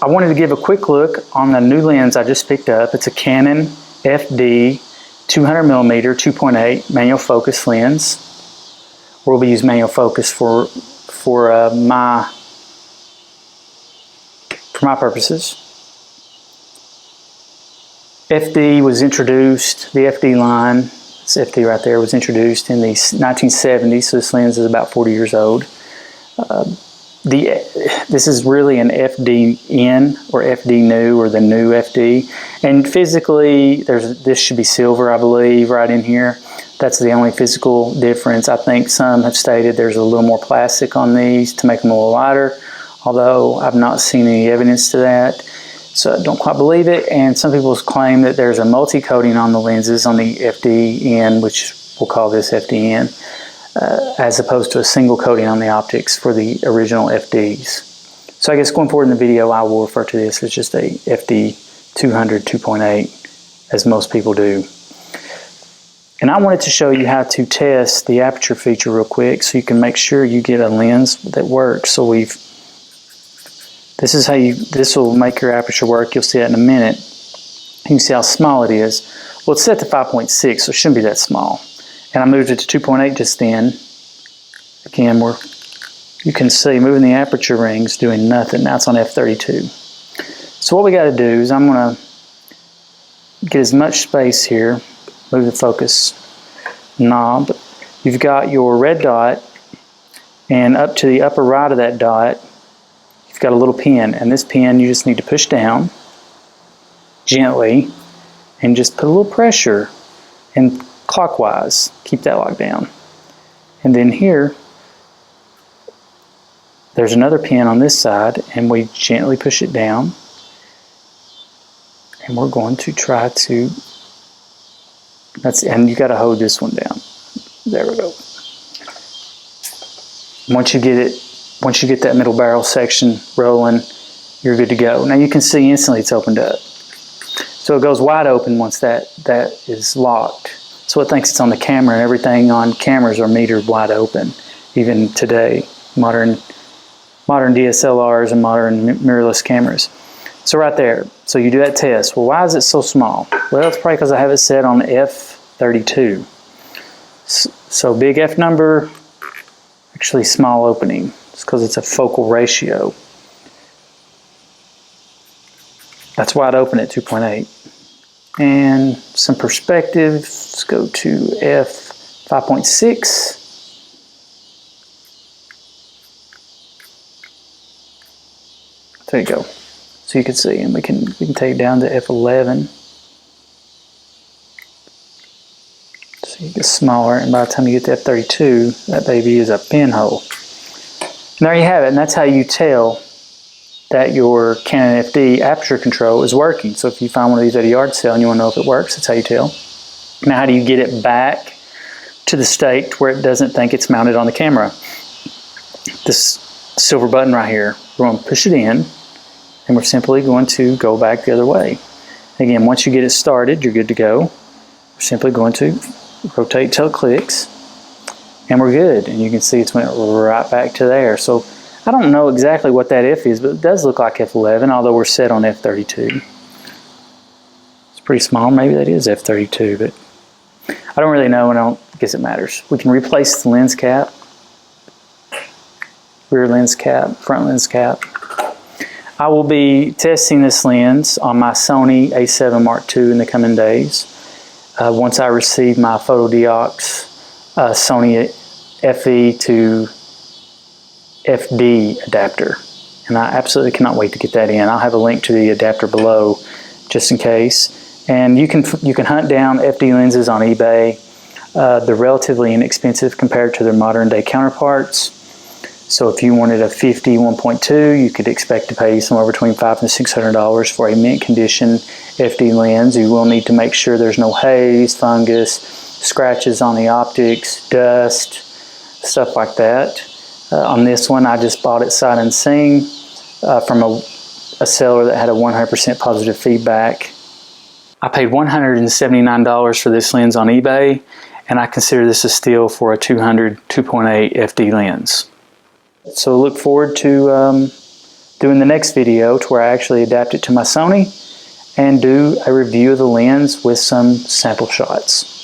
I wanted to give a quick look on the new lens I just picked up. It's a Canon FD 200mm 2.8 manual focus lens. We'll be using manual focus for my purposes. FD was introduced, the FD line, this FD right there, was introduced in the 1970s, so this lens is about 40 years old. This is really an FDN or FD new or the new FD, and physically this should be silver, I believe, right in here. That's the only physical difference. I think some have stated there's a little more plastic on these to make them a little lighter, although I've not seen any evidence to that, so I don't quite believe it. And some people claim that there's a multi-coating on the lenses on the FDN, which we'll call this FDN, as opposed to a single coating on the optics for the original FDs. So I guess going forward in the video, I will refer to this as just a FD 200 2.8, as most people do. And I wanted to show you how to test the aperture feature real quick so you can make sure you get a lens that works. So this will make your aperture work. You'll see that in a minute. You can see how small it is. Well, it's set to 5.6, so it shouldn't be that small. And I moved it to 2.8 just then. Again, you can see moving the aperture rings doing nothing. Now it's on f32. So what we got to do is I'm going to get as much space here. Move the focus knob. You've got your red dot, and up to the upper right of that dot, you've got a little pin. And this pin you just need to push down gently and just put a little pressure and clockwise. Keep that locked down. And then here, there's another pin on this side, and we gently push it down. And we're going to try to, and you got to hold this one down. There we go. Once you get that middle barrel section rolling, you're good to go. Now you can see instantly it's opened up. So it goes wide open once that is locked. So it thinks it's on the camera, and everything on cameras are metered wide open, even today, modern DSLRs and modern mirrorless cameras. So right there, so you do that test. Well, why is it so small? Well, it's probably because I have it set on f32. So big F number, actually small opening. It's because it's a focal ratio. That's wide open at 2.8. And some perspective, let's go to f5.6. There you go. So you can see, and we can take it down to f11. So it gets smaller, and by the time you get to f32, that baby is a pinhole. And there you have it, and that's how you tell that your Canon FD Aperture Control is working. So if you find one of these at a yard sale and you want to know if it works, that's how you tell. Now, how do you get it back to the state where it doesn't think it's mounted on the camera? This silver button right here, we're going to push it in, and we're simply going to go back the other way. Again, once you get it started, you're good to go. We're simply going to rotate till it clicks, and we're good. And you can see it's went right back to there. So I don't know exactly what that F is, but it does look like F11, although we're set on F32. It's pretty small. Maybe that is F32, but I don't really know, and I don't guess it matters. We can replace the lens cap, rear lens cap, front lens cap. I will be testing this lens on my Sony A7 Mark II in the coming days. Once I receive my Fotodiox Sony FE to FD adapter, and I absolutely cannot wait to get that in. I'll have a link to the adapter below just in case. And you can hunt down FD lenses on eBay. They're relatively inexpensive compared to their modern day counterparts. So if you wanted a 50 1.2, you could expect to pay somewhere between $500 and $600 for a mint condition FD lens. You will need to make sure there's no haze, fungus, scratches on the optics, dust, stuff like that. On this one, I just bought it sight unseen from a seller that had a 100% positive feedback. I paid $179 for this lens on eBay, and I consider this a steal for a 200 2.8 FD lens. So look forward to do in the next video, to where I actually adapt it to my Sony and do a review of the lens with some sample shots.